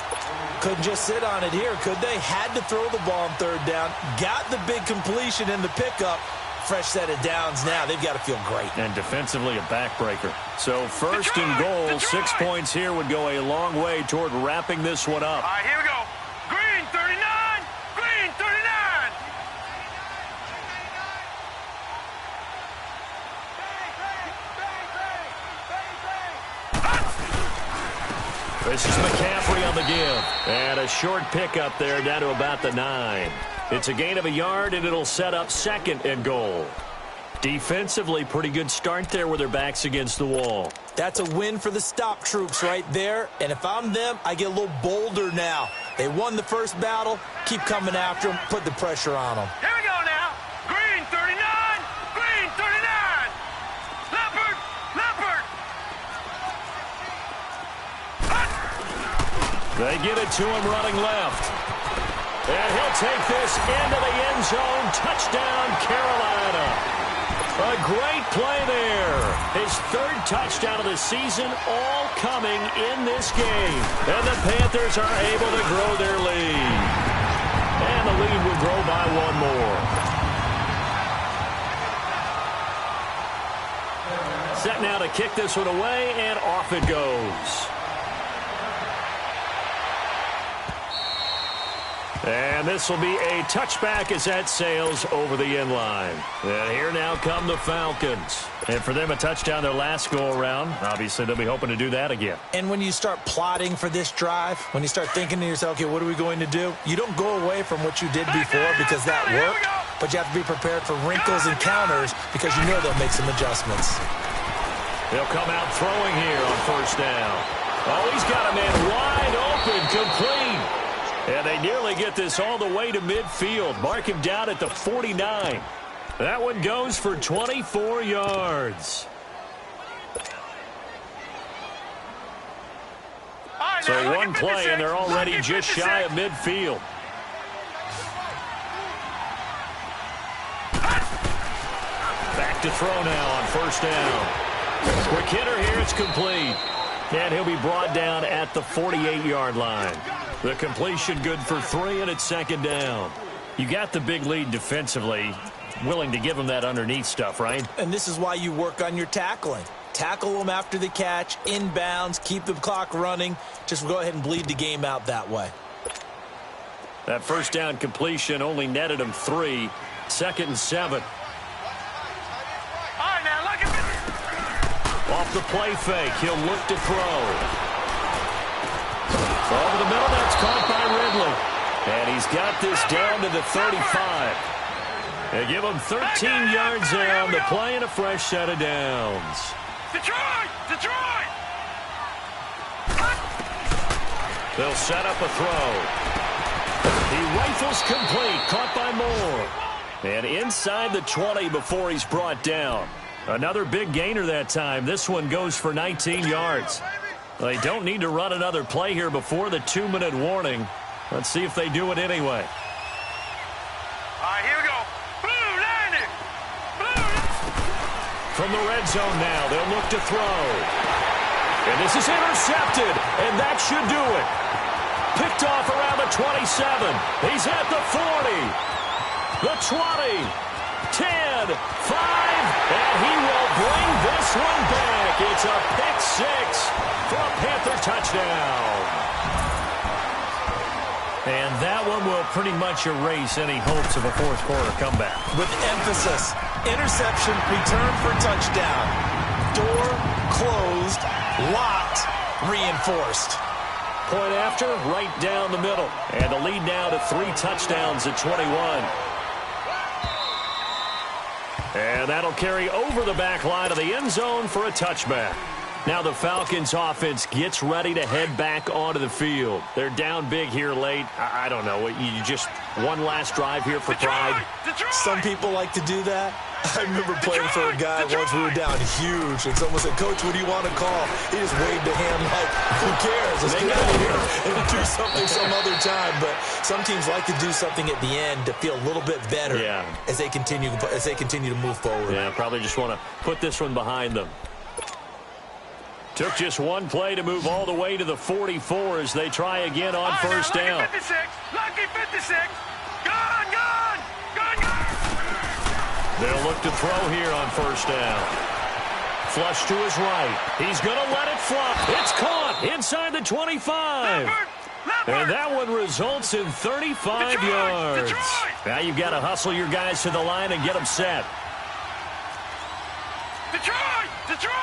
Couldn't just sit on it here, could they? Had to throw the ball on 3rd down. Got the big completion in the pickup. Fresh set of downs now. They've got to feel great. And defensively a backbreaker. So 1st and goal, 6 points here would go a long way toward wrapping this one up. All right, here we go. Green 39. Green 39. This is McCaffrey on the give. And a short pickup there down to about the 9. It's a gain of a yard, and it'll set up 2nd and goal. Defensively, pretty good start there with their backs against the wall. That's a win for the stop troops right there. And if I'm them, I get a little bolder now. They won the first battle. Keep coming after them. Put the pressure on them. Here we go now. Green 39. Green 39. Leopard. Leopard. They get it to him running left. And he'll take this into the end zone. Touchdown, Carolina. A great play there. His 3rd touchdown of the season, all coming in this game. And the Panthers are able to grow their lead. And the lead will grow by 1 more. Set now to kick this one away, and off it goes. And this will be a touchback as that sails over the end line. And here now come the Falcons. And for them, a touchdown their last go-around. Obviously, they'll be hoping to do that again. And when you start plotting for this drive, when you start thinking to yourself, okay, what are we going to do? You don't go away from what you did before because that worked, but you have to be prepared for wrinkles and counters because you know they'll make some adjustments. They'll come out throwing here on 1st down. Oh, he's got a man wide open, complete. And they nearly get this all the way to midfield. Mark him down at the 49. That one goes for 24 yards. So one play, and they're already just shy of midfield. Back to throw now on 1st down. Quick hitter here, it's complete. And he'll be brought down at the 48-yard line. The completion good for 3, and it's 2nd down. You got the big lead defensively. Willing to give them that underneath stuff, right? And this is why you work on your tackling. Tackle them after the catch, inbounds, keep the clock running. Just go ahead and bleed the game out that way. That 1st down completion only netted him 3. 2nd and 7. Off the play fake, he'll look to throw. Over the middle, that's caught by Ridley. And he's got this down to the 35. They give him 13 yards down to play in a fresh set of downs. Detroit! Detroit! They'll set up a throw. He rifles complete, caught by Moore. And inside the 20 before he's brought down. Another big gainer that time. This one goes for 19 yards. They don't need to run another play here before the 2-minute warning. Let's see if they do it anyway. All right, here we go. Blue landing. Blue. From the red zone now, they'll look to throw. And this is intercepted, and that should do it. Picked off around the 27. He's at the 40. The 20. 10, 5, and he will bring this one back. It's a pick 6 for a Panther touchdown. And that one will pretty much erase any hopes of a 4th quarter comeback. With emphasis, interception, return for touchdown. Door closed, locked, reinforced. Point after, right down the middle. And the lead now to 3 touchdowns at 21. And that'll carry over the back line of the end zone for a touchback. Now the Falcons offense gets ready to head back onto the field. They're down big here late. I don't know. You just one last drive here for pride. Some people like to do that. I remember playing for a guy once we were down huge, and someone said, "Coach, what do you want to call?" He just waved a hand like, "Who cares? Let's get out of here and do something some other time." But some teams like to do something at the end to feel a little bit better as they continue to move forward. Yeah, probably just want to put this one behind them. Took just one play to move all the way to the 44 as they try again on 1st down. Lucky 56. Lucky 56. Gone, gone, gone, gone. They'll look to throw here on 1st down. Flush to his right. He's going to let it fly. It's caught inside the 25. And that one results in 35 yards. Now you've got to hustle your guys to the line and get them set. Detroit! Detroit!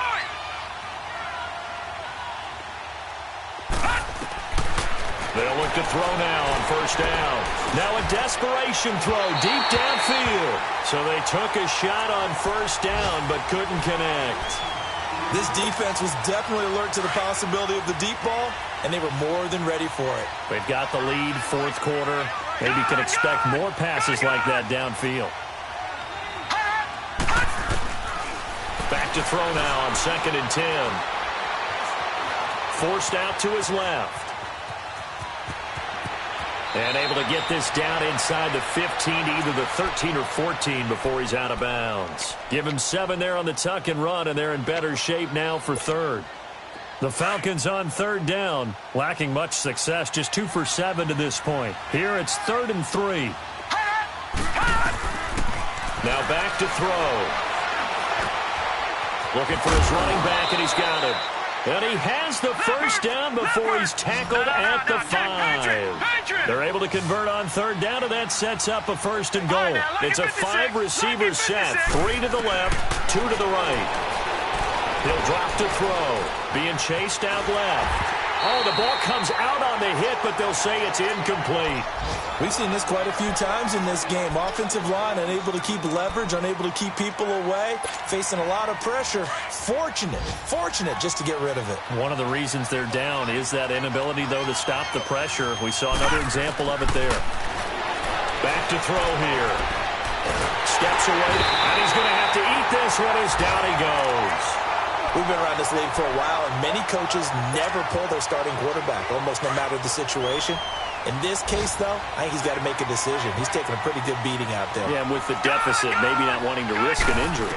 They'll look to throw now on first down. Now a desperation throw deep downfield. So they took a shot on first down but couldn't connect. This defense was definitely alert to the possibility of the deep ball, and they were more than ready for it. They've got the lead, fourth quarter. Maybe can expect more passes like that downfield. Back to throw now on 2nd and 10. Forced out to his left. And able to get this down inside the 15, either the 13 or 14 before he's out of bounds. Give him 7 there on the tuck and run, and they're in better shape now for third. The Falcons on third down, lacking much success, just 2 for 7 to this point. Here it's 3rd and 3. Now back to throw. Looking for his running back, and he's got it. And he has the first down before he's tackled at the 5. They're able to convert on third down, and that sets up a 1st and goal. It's a 5-receiver set, 3 to the left, 2 to the right. He'll drop to throw, being chased out left. Oh, the ball comes out on the hit, but they'll say it's incomplete. We've seen this quite a few times in this game. Offensive line unable to keep leverage, unable to keep people away, facing a lot of pressure. Fortunate just to get rid of it. One of the reasons they're down is that inability, though, to stop the pressure. We saw another example of it there. Back to throw here. Steps away, and he's going to have to eat this one as down he goes. We've been around this league for a while, and many coaches never pull their starting quarterback, almost no matter the situation. In this case, though, I think he's got to make a decision. He's taking a pretty good beating out there. Yeah, and with the deficit, maybe not wanting to risk an injury.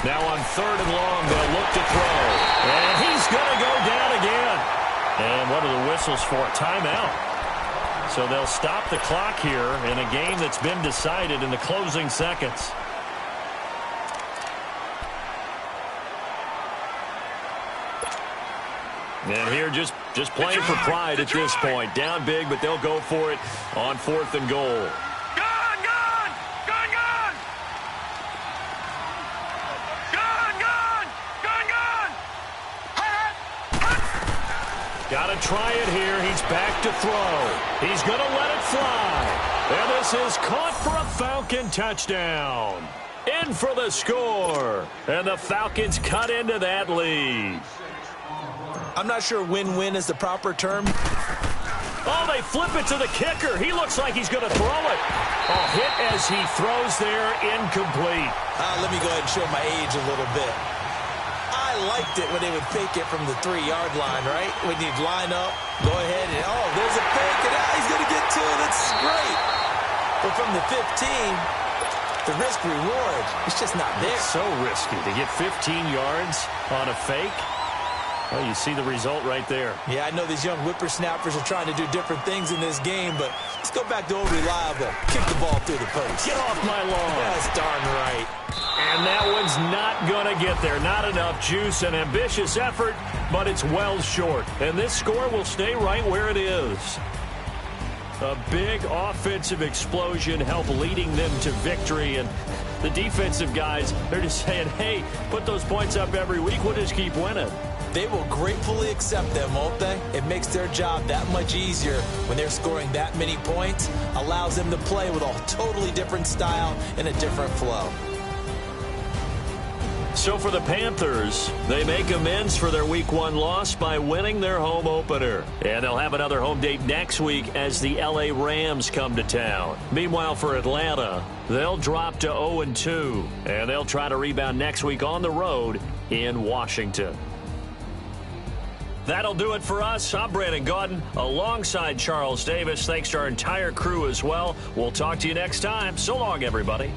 Now on 3rd and long, they'll look to throw. And he's going to go down again. And what are the whistles for? Timeout. So they'll stop the clock here in a game that's been decided in the closing seconds. And here just playing for pride at this point. Down big, but they'll go for it on 4th and goal. Gone! Got to try it here. He's back to throw. He's going to let it fly. And this is caught for a Falcon touchdown. In for the score. And the Falcons cut into that lead. I'm not sure win-win is the proper term. Oh, they flip it to the kicker. He looks like he's going to throw it. Oh, hit as he throws there, incomplete. Let me go ahead and show my age a little bit. I liked it when they would fake it from the 3-yard line, right? When you'd line up, go ahead, and oh, there's a fake, and now he's going to get to it. It's great. But from the 15, the risk-reward, it's just not there. It's so risky to get 15 yards on a fake. Well, you see the result right there. Yeah, I know these young whippersnappers are trying to do different things in this game, but let's go back to old reliable. Kick the ball through the post. Get off my lawn. That's darn right. And that one's not going to get there. Not enough juice, an ambitious effort, but it's well short. And this score will stay right where it is. A big offensive explosion helped leading them to victory. And the defensive guys, they're just saying, hey, put those points up every week. We'll just keep winning. They will gratefully accept them, won't they? It makes their job that much easier when they're scoring that many points. Allows them to play with a totally different style and a different flow. So for the Panthers, they make amends for their Week 1 loss by winning their home opener. And they'll have another home date next week as the LA Rams come to town. Meanwhile, for Atlanta, they'll drop to 0-2. And they'll try to rebound next week on the road in Washington. That'll do it for us. I'm Brandon Gaudin alongside Charles Davis. Thanks to our entire crew as well. We'll talk to you next time. So long, everybody.